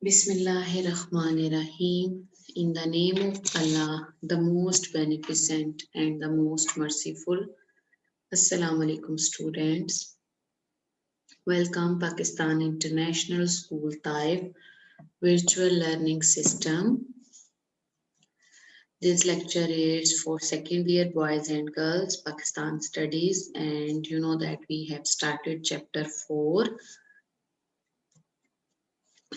Bismillahirrahmanirrahim. In the name of Allah, the most beneficent and the most merciful. Assalamu alaikum, students. Welcome, Pakistan International School Taif Virtual Learning System. This lecture is for second year boys and girls, Pakistan Studies, and you know that we have started chapter 4.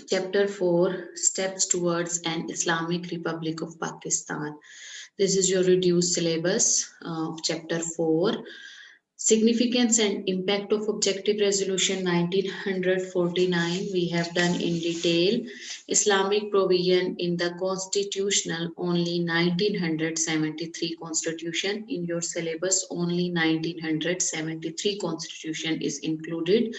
Chapter 4 Steps Towards an Islamic Republic of Pakistan. This is your reduced syllabus of Chapter 4. Significance and Impact of Objective Resolution 1949. We have done in detail. Islamic provision in the constitutional only 1973 constitution. In your syllabus only 1973 constitution is included.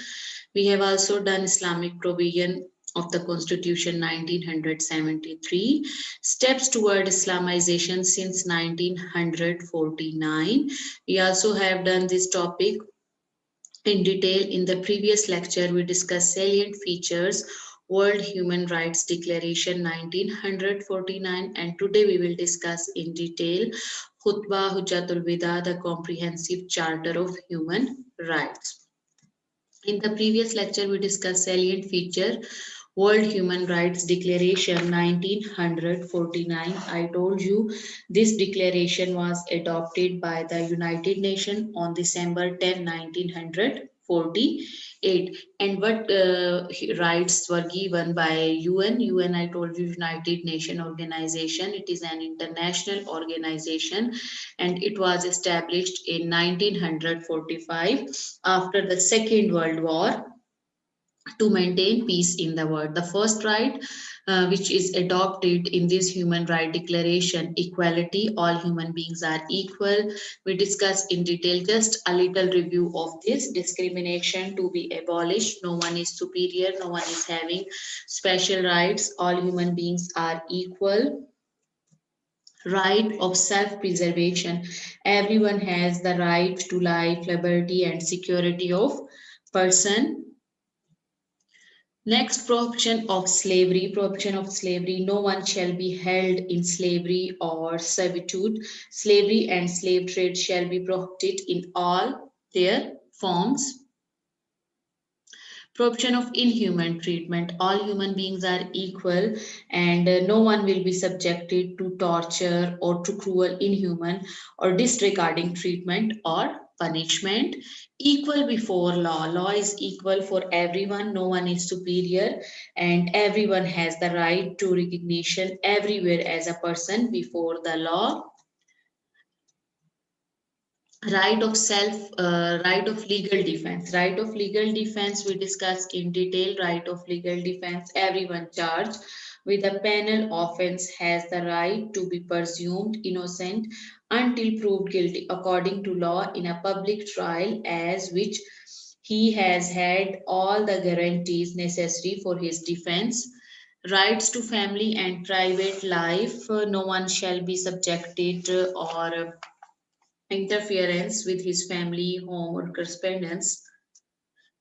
We have also done Islamic provision of the Constitution 1973, steps toward Islamization since 1949. We also have done this topic in detail. In the previous lecture, we discussed salient features, World Human Rights Declaration 1949, and today we will discuss in detail Khutbah Hujjatul Wida, the Comprehensive Charter of Human Rights. In the previous lecture, we discussed salient feature, World Human Rights Declaration 1949. I told you this declaration was adopted by the United Nations on December 10, 1948. And what rights were given by UN? UN, I told you, United Nations Organization. It is an international organization and it was established in 1945 after the Second World War to maintain peace in the world. The first right, which is adopted in this human right declaration, equality. All human beings are equal. We discuss in detail just a little review of this. Discrimination to be abolished. No one is superior. No one is having special rights. All human beings are equal. Right of self-preservation. Everyone has the right to life, liberty, and security of person. Next, prohibition of slavery. Prohibition of slavery. No one shall be held in slavery or servitude. Slavery and slave trade shall be prohibited in all their forms. Prohibition of inhuman treatment. All human beings are equal and no one will be subjected to torture or to cruel, inhuman or disregarding treatment or punishment. Equal before law. Law is equal for everyone. No one is superior and everyone has the right to recognition everywhere as a person before the law. Right of right of legal defense. Right of legal defense we discussed in detail. Right of legal defense. Everyone charged with a penal offense has the right to be presumed innocent until proved guilty according to law in a public trial, as which he has had all the guarantees necessary for his defense. Rights to family and private life. No one shall be subjected or interference with his family, home, or correspondence.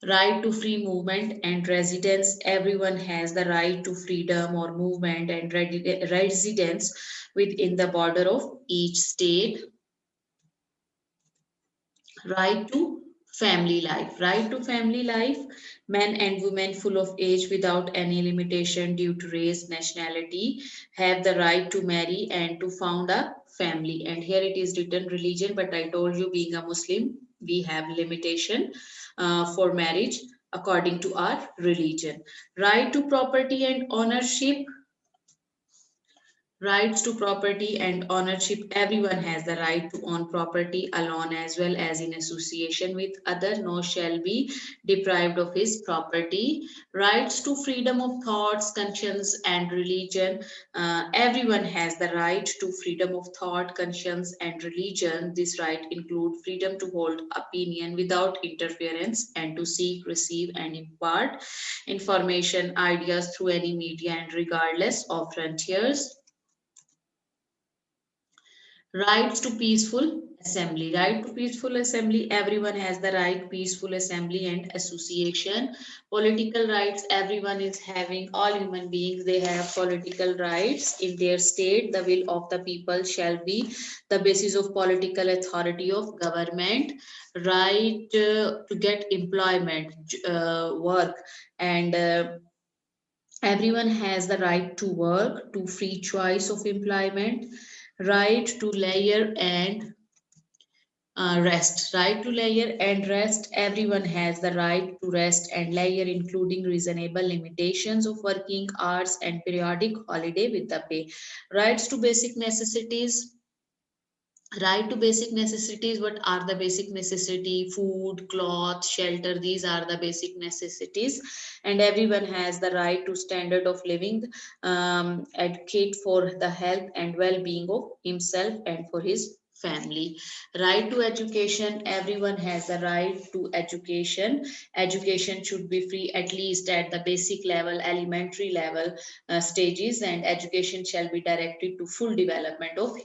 Right to free movement and residence. Everyone has the right to freedom or movement and residence within the border of each state. Right to family life. Right to family life. Men and women full of age without any limitation due to race, nationality have the right to marry and to found a family. And here it is written religion, but I told you being a Muslim, we have limitation for marriage according to our religion. Right to property and ownership. Rights to property and ownership. Everyone has the right to own property alone as well as in association with other. No shall be deprived of his property. Rights to freedom of thoughts, conscience and religion. Everyone has the right to freedom of thought, conscience and religion. This right include freedom to hold opinion without interference and to seek, receive and impart information, ideas through any media and regardless of frontiers. Rights to peaceful assembly. Right to peaceful assembly. Everyone has the right peaceful assembly and association. Political rights. Everyone is having, all human beings, they have political rights in their state. The will of the people shall be the basis of political authority of government. Right to get employment, work, and everyone has the right to work, to free choice of employment, right to layer and rest. Right to layer and rest. Everyone has the right to rest and layer, including reasonable limitations of working hours and periodic holiday with the pay. Rights to basic necessities. Right to basic necessities. What are the basic necessity? Food, cloth, shelter, these are the basic necessities. And everyone has the right to standard of living, advocate for the health and well-being of himself and for his family. Right to education. Everyone has a right to education. Education should be free, at least at the basic level, elementary level stages, and education shall be directed to full development of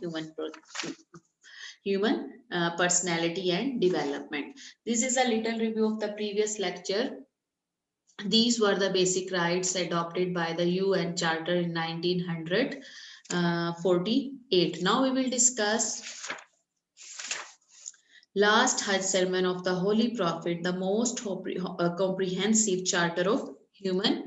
human personality and development. This is a little review of the previous lecture. These were the basic rights adopted by the UN Charter in 1948. Now we will discuss last Hajj sermon of the Holy Prophet, the most comprehensive charter of human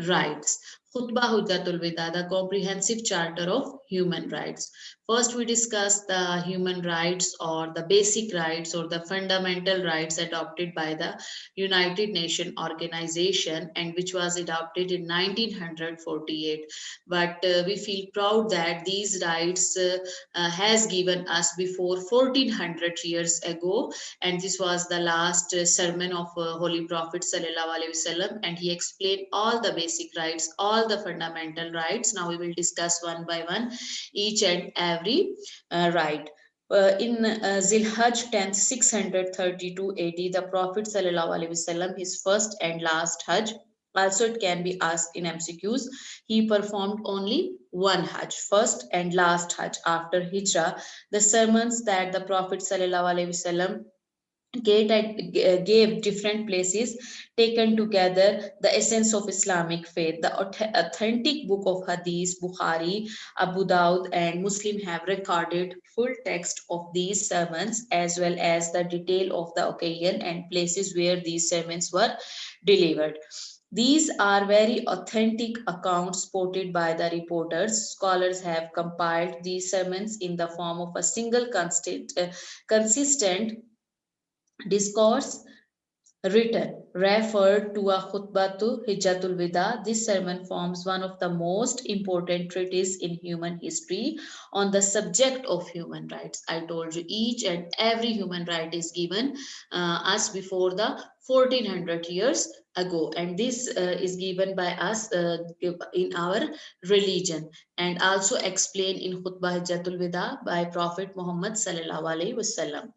rights. Khutbah Hujjatul Wida, the comprehensive charter of human rights. First, we discuss the human rights or the basic rights or the fundamental rights adopted by the United Nations Organization and which was adopted in 1948. But we feel proud that these rights has given us before 1400 years ago, and this was the last sermon of Holy Prophet Sallallahu Alaihi Wasallam, and he explained all the basic rights, all the fundamental rights. Now we will discuss one by one each and every right. In Zilhaj 10th, 632 AD, the Prophet Sallallahu Alaihi Wasallam, his first and last Hajj, also it can be asked in MCQs, he performed only one Hajj, first and last Hajj after Hijrah. The sermons that the Prophet ﷺ gave different places, taken together the essence of Islamic faith. The authentic book of Hadith, Bukhari, Abu Dawud, and Muslim have recorded full text of these sermons as well as the detail of the occasion and places where these sermons were delivered. These are very authentic accounts quoted by the reporters. Scholars have compiled these sermons in the form of a single consistent discourse written, referred to a khutbatu Hijjatul Wida. This sermon forms one of the most important treatises in human history on the subject of human rights. I told you each and every human right is given us before the 1400 years ago, and this is given by us in our religion and also explained in Khutbah Hijjatul Wida by Prophet Muhammad Sallallahu Alaihi Wasallam.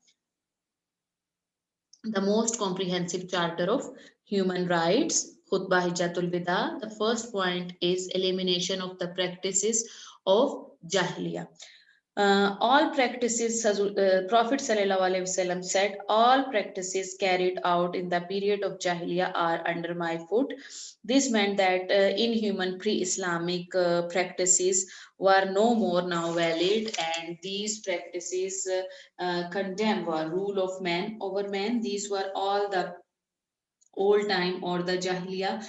The most comprehensive charter of human rights, Khutbah Hijjatul Wida. The first point is elimination of the practices of Jahiliyyah. All practices, Prophet ﷺ said, all practices carried out in the period of Jahiliyyah are under my foot. This meant that inhuman pre-Islamic practices were no more now valid, and these practices condemn were rule of man over man. These were all the old time or the Jahiliya,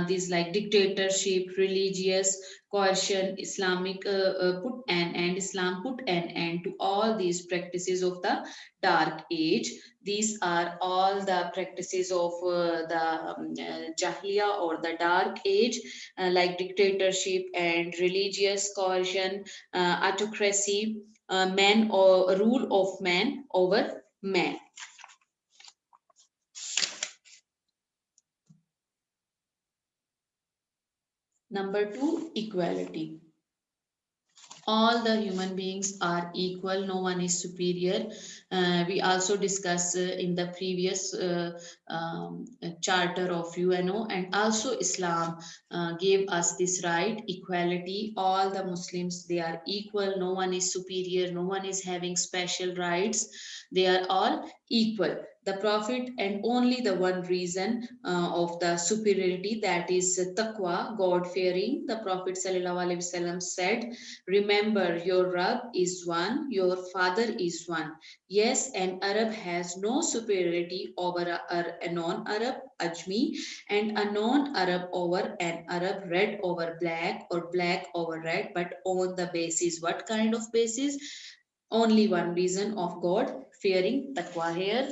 these like dictatorship, religious coercion, Islamic put an end, Islam put an end to all these practices of the dark age. These are all the practices of the Jahiliya or the dark age, like dictatorship and religious coercion, autocracy, man or rule of man over man. Number two, equality. all the human beings are equal, no one is superior. We also discussed in the previous charter of UNO, and also Islam gave us this right, equality. All the Muslims, they are equal, no one is superior, no one is having special rights, they are all equal. The Prophet, and only the one reason of the superiority, that is taqwa, God fearing. The Prophet ﷺ said, remember, your Rabb is one, your Father is one. Yes, an Arab has no superiority over a non-Arab, Ajmi, and a non-Arab over an Arab, red over black or black over red, but on the basis, what kind of basis? Only one reason of God fearing, taqwa. Here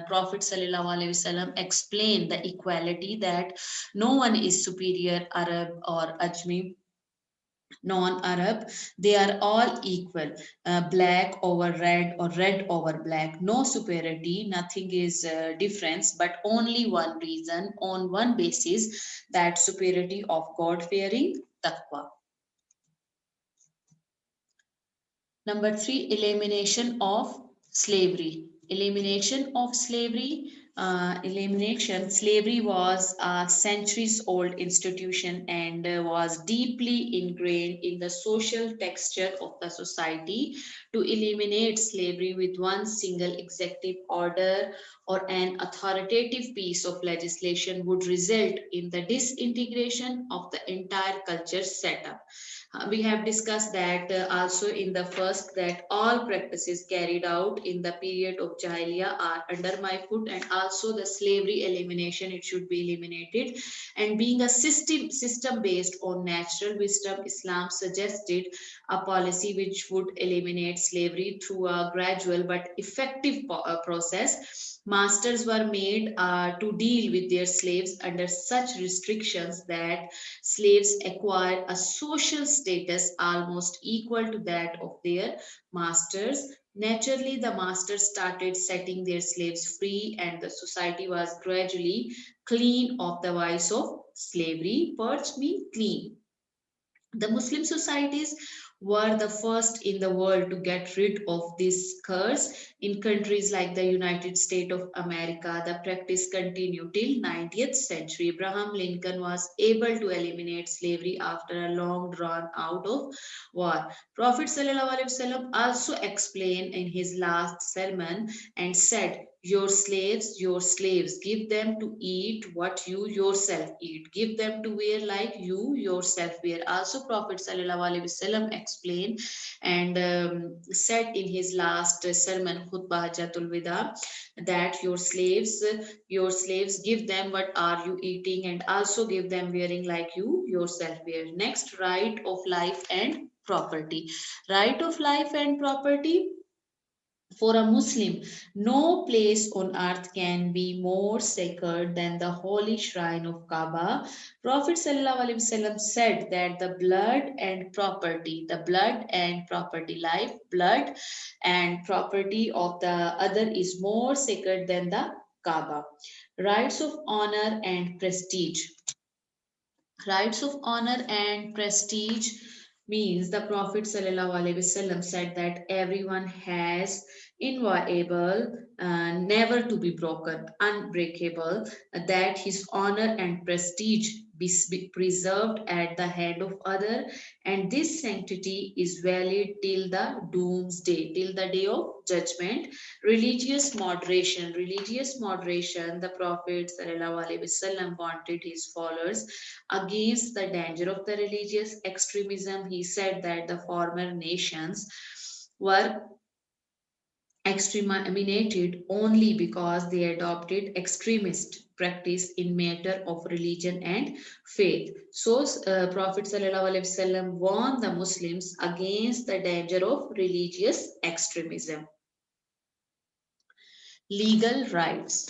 Prophet sallallahu alaihi wasallam explained the equality, that no one is superior, Arab or Ajmi, non-Arab, they are all equal. Black over red or red over black, no superiority, nothing is difference, but only one reason, on one basis, that superiority of God fearing, taqwa. Number three, elimination of slavery. Elimination of slavery. Slavery was a centuries old institution and was deeply ingrained in the social texture of the society. To eliminate slavery with one single executive order or an authoritative piece of legislation would result in the disintegration of the entire culture setup. We have discussed that also in the first, that all practices carried out in the period of Jahiliyyah are under my foot, and also the slavery elimination, it should be eliminated. And being a system based on natural wisdom, Islam suggested a policy which would eliminate slavery through a gradual but effective process. Masters were made to deal with their slaves under such restrictions that slaves acquired a social status almost equal to that of their masters. Naturally, the masters started setting their slaves free, and the society was gradually clean of the vice of slavery. Purge means clean. The Muslim societies were the first in the world to get rid of this curse. In countries like the United States of America, the practice continued till 19th century. Abraham Lincoln was able to eliminate slavery after a long drawn out of war. Prophet ﷺ also explained in his last sermon and said, your slaves, give them to eat what you yourself eat. Give them to wear like you yourself wear. Also, Prophet ﷺ explained and said in his last sermon, Khutbah Hajjatul Wida, that your slaves, give them what are you eating, and also give them wearing like you yourself wear. Next, right of life and property. Right of life and property. For a Muslim, no place on earth can be more sacred than the holy shrine of Kaaba. Prophet ﷺ said that the blood and property, life, blood and property of the other is more sacred than the Kaaba. Rights of honor and prestige. Rights of honor and prestige means the Prophet ﷺ said that everyone has inviolable, never to be broken, unbreakable, that his honor and prestige be preserved at the hand of other, and this sanctity is valid till the doomsday, till the day of judgment. Religious moderation, the Prophet ﷺ wanted his followers against the danger of the religious extremism. He said that the former nations were exterminated only because they adopted extremist practice in matter of religion and faith. So, Prophet ﷺ warned the Muslims against the danger of religious extremism. Legal rights.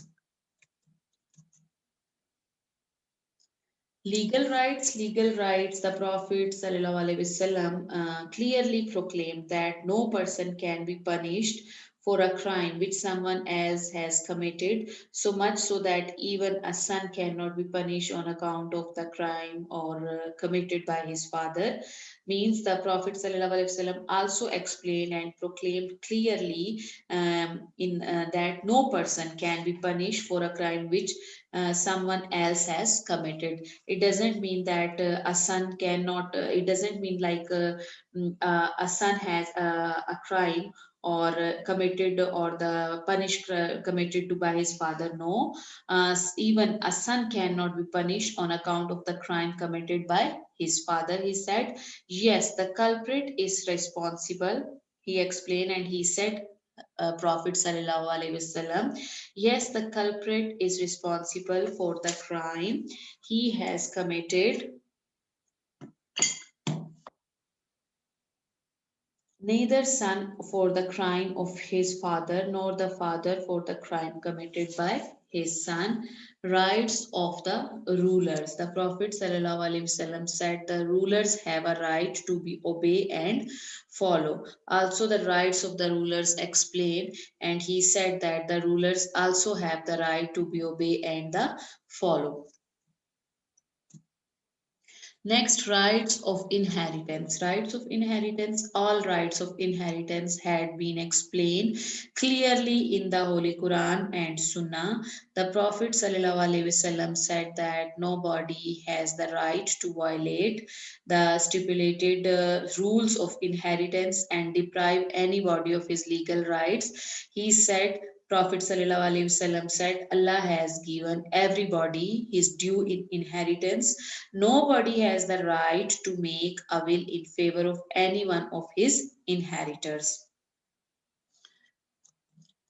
Legal rights, the Prophet ﷺ clearly proclaimed that no person can be punished for a crime which someone else has committed, so much so that even a son cannot be punished on account of the crime or committed by his father. Means the Prophet ﷺ also explained and proclaimed clearly in that no person can be punished for a crime which someone else has committed. It doesn't mean that a son cannot, it doesn't mean like a son has a crime or committed or the punished committed to by his father. No, even a son cannot be punished on account of the crime committed by his father. He said, yes, the culprit is responsible. He explained and he said, Prophet Sallallahu Alaihi Wasallam, yes, the culprit is responsible for the crime he has committed. Neither son for the crime of his father, nor the father for the crime committed by his son. Rights of the rulers. The Prophet ﷺ said the rulers have a right to be obey and follow. Also, the rights of the rulers explained, and he said that the rulers also have the right to be obey and the follow. Next, rights of inheritance. Rights of inheritance. All rights of inheritance had been explained clearly in the Holy Quran and Sunnah. The Prophet ﷺ said that nobody has the right to violate the stipulated rules of inheritance and deprive anybody of his legal rights. He said, Prophet ﷺ said, Allah has given everybody his due in inheritance. Nobody has the right to make a will in favor of any one of his inheritors.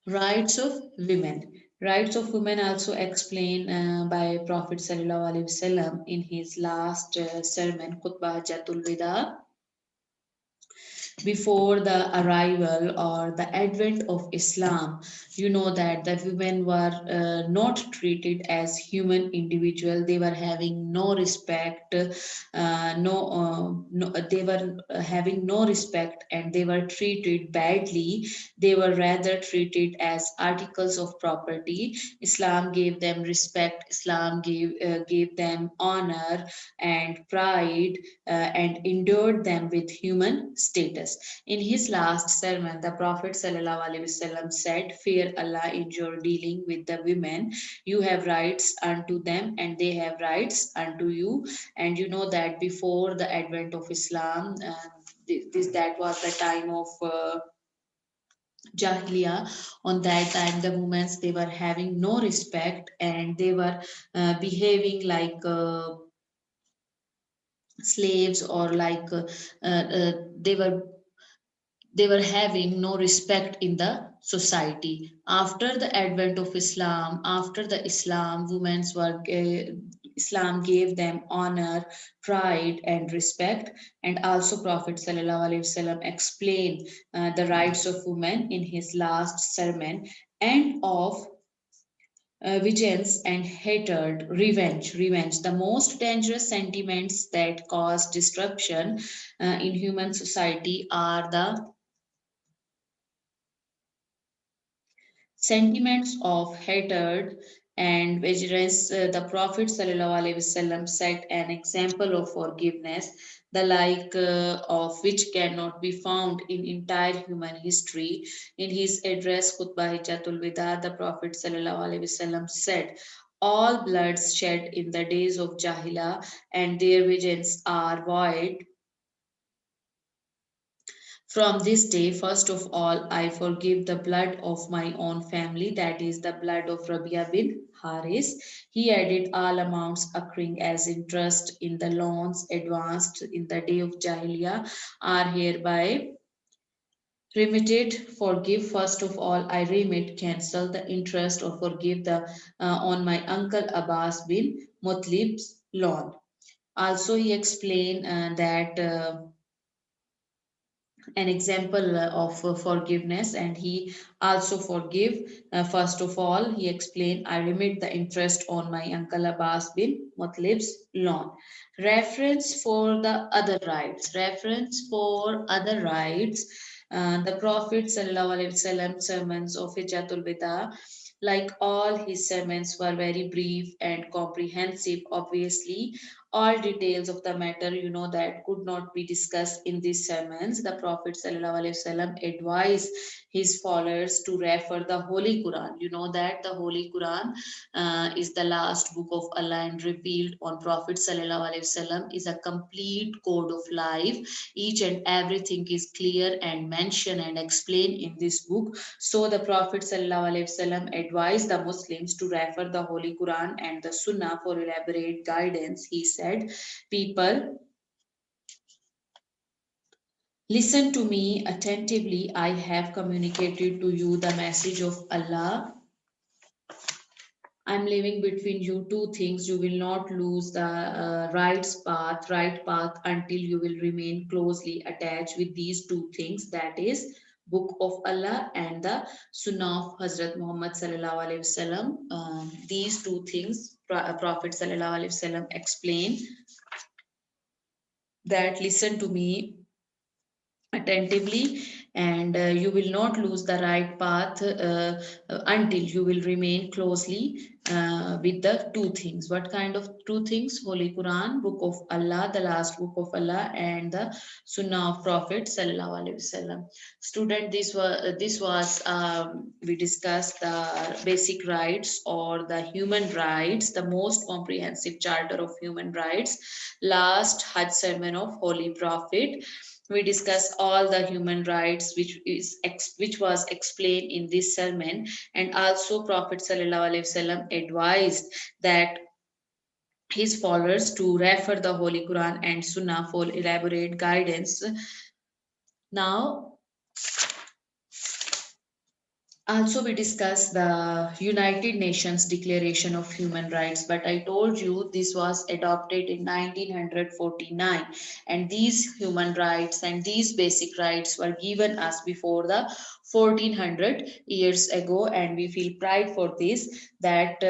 Rights of women. Rights of women also explained by Prophet Sallallahu Alaihi Wasallam in his last sermon, Khutbah Hajjatul Wida. Before the arrival or the advent of Islam, you know that the women were not treated as human individual. They were having no respect, no, they were having no respect, and they were treated badly. They were rather treated as articles of property. Islam gave them respect. Islam gave them honor and pride and endured them with human status. In his last sermon, the Prophet ﷺ said, fear Allah in your dealing with the women. You have rights unto them and they have rights unto you. And you know that before the advent of Islam, that was the time of Jahiliya. On that time, the women, they were having no respect and they were behaving like slaves, or like they were having no respect in the society. After the advent of Islam, after the Islam, Islam gave them honor, pride, and respect. And also, Prophet ﷺ explained the rights of women in his last sermon, and of vengeance and hatred. Revenge, the most dangerous sentiments that cause destruction in human society are the sentiments of hatred and vengeance. The Prophet ﷺ set an example of forgiveness, the like of which cannot be found in entire human history. In his address, Khutbah Hijjatul Wida, the Prophet ﷺ said, all bloods shed in the days of Jahila and their vengeance are void. From this day, first of all, I forgive the blood of my own family, that is the blood of Rabia bin Haris. He added, all amounts occurring as interest in the loans advanced in the day of Jahiliyyah are hereby remitted. Forgive first of all, I remit, cancel the interest or forgive the on my uncle Abbas bin Mutlib's loan. Also, he explained that. An example of forgiveness, and he also forgive first of all, he explained, I remit the interest on my uncle Abbas bin Mutlib's loan. Reference for the other rights. Reference for other rights. The Prophet ﷺ sermons of Hijjatul Wida, like all his sermons, were very brief and comprehensive. Obviously, all details of the matter, that could not be discussed in these sermons. The Prophet ﷺ advised his followers to refer the Holy Quran. You know that the Holy Quran is the last book of Allah and revealed on Prophet ﷺ is a complete code of life. Each and everything is clear and mentioned and explained in this book. So the Prophet ﷺ advised the Muslims to refer the Holy Quran and the Sunnah for elaborate guidance. He said, "People, listen to me attentively. I have communicated to you the message of Allah. I'm leaving between you two things. You will not lose the right path until you will remain closely attached with these two things. That is Book of Allah and the Sunnah of Hazrat Muhammad sallallahu alaihi wasallam. These two things, Prophet sallallahu alaihi wasallam explain that listen to me attentively, and you will not lose the right path until you will remain closely with the two things. What kind of two things? Holy Quran, Book of Allah, the last book of Allah, and the Sunnah of Prophet sallallahu alaihi wasallam. Student, this was we discussed the basic rights or the human rights, the most comprehensive charter of human rights, last Hajj sermon of Holy Prophet. We discuss all the human rights which was explained in this sermon, and also Prophet sallallahu alaihi wasallam advised that his followers to refer the Holy Quran and Sunnah for elaborate guidance. Now, also, we discussed the United Nations Declaration of Human Rights, but I told you this was adopted in 1949, and these human rights and these basic rights were given us before the 1400 years ago, and we feel pride for this. That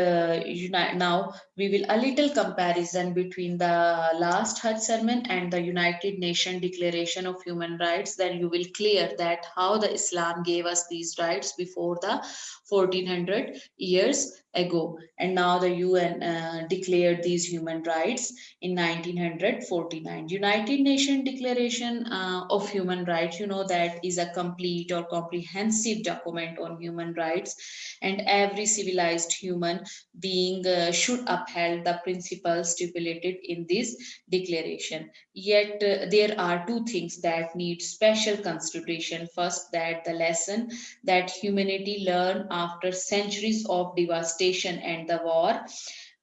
now we will a little comparison between the last Hajj sermon and the United Nations Declaration of Human Rights. Then you will clear that how the Islam gave us these rights before the 1400 years ago, and now the UN declared these human rights in 1949. United Nations Declaration of Human Rights, that is a complete or comprehensive document on human rights, and every civilized human being should uphold the principles stipulated in this declaration. Yet there are two things that need special consideration. First, that the lesson that humanity learned after centuries of devastation and the war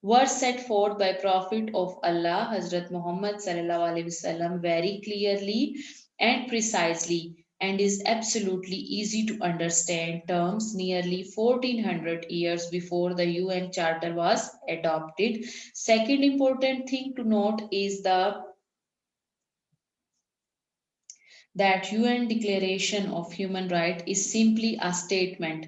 were set forth by Prophet of Allah, Hazrat Muhammad sallallahu alaihi wasallam, very clearly and precisely, and is absolutely easy to understand terms nearly 1400 years before the UN Charter was adopted. Second important thing to note is that UN Declaration of Human Rights is simply a statement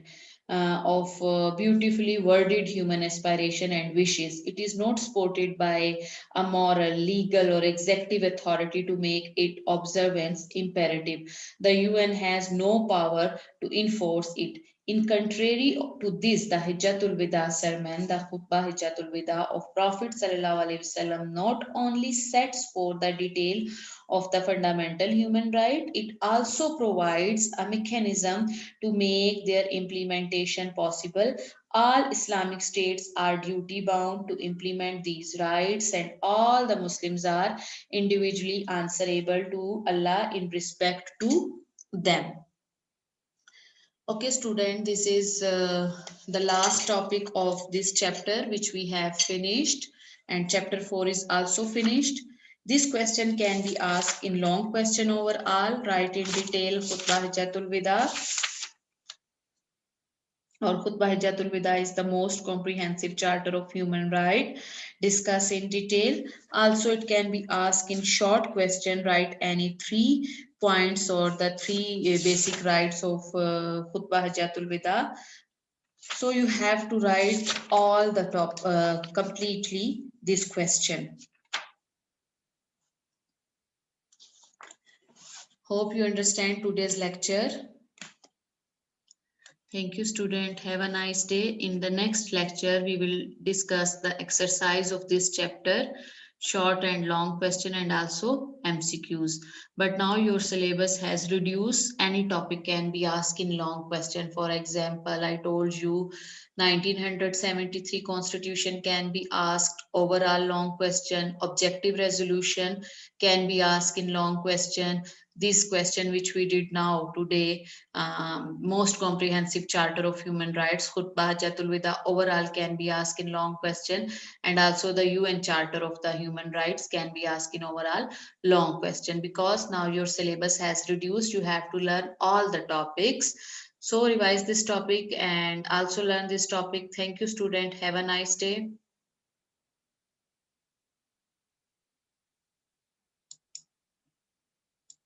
of beautifully worded human aspiration and wishes. It is not supported by a moral, legal, or executive authority to make it observance imperative. The UN has no power to enforce it. In contrary to this, the Hijjatul Wida sermon, the Khutbah Hijjatul Wida of Prophet Sallallahu Alaihi Wasallam, not only sets forth the detail of the fundamental human right, it also provides a mechanism to make their implementation possible. All Islamic states are duty bound to implement these rights, and all the Muslims are individually answerable to Allah in respect to them. Okay, student, this is the last topic of this chapter, which we have finished, and chapter 4 is also finished. This question can be asked in long question overall, write in detail Khutbah Hijjatul Wida, or Khutbah Hijjatul Wida is the most comprehensive charter of human right. Discuss in detail. Also, it can be asked in short question, write any 3 points or the 3 basic rights of Khutbah Hijjatul Wida. So you have to write all the top completely this question. Hope you understand today's lecture. Thank you, student. Have a nice day. In the next lecture, we will discuss the exercise of this chapter, short and long question and also MCQs. But now your syllabus has reduced. Any topic can be asked in long question. For example, I told you 1973 Constitution can be asked overall long question. Objective resolution can be asked in long question. This question which we did now today, most comprehensive charter of human rights, Khutbah Jatulvida overall can be asked in long question, and also the UN charter of the human rights can be asked in overall long question. Because now your syllabus has reduced, you have to learn all the topics. So revise this topic and also learn this topic. Thank you, student. Have a nice day.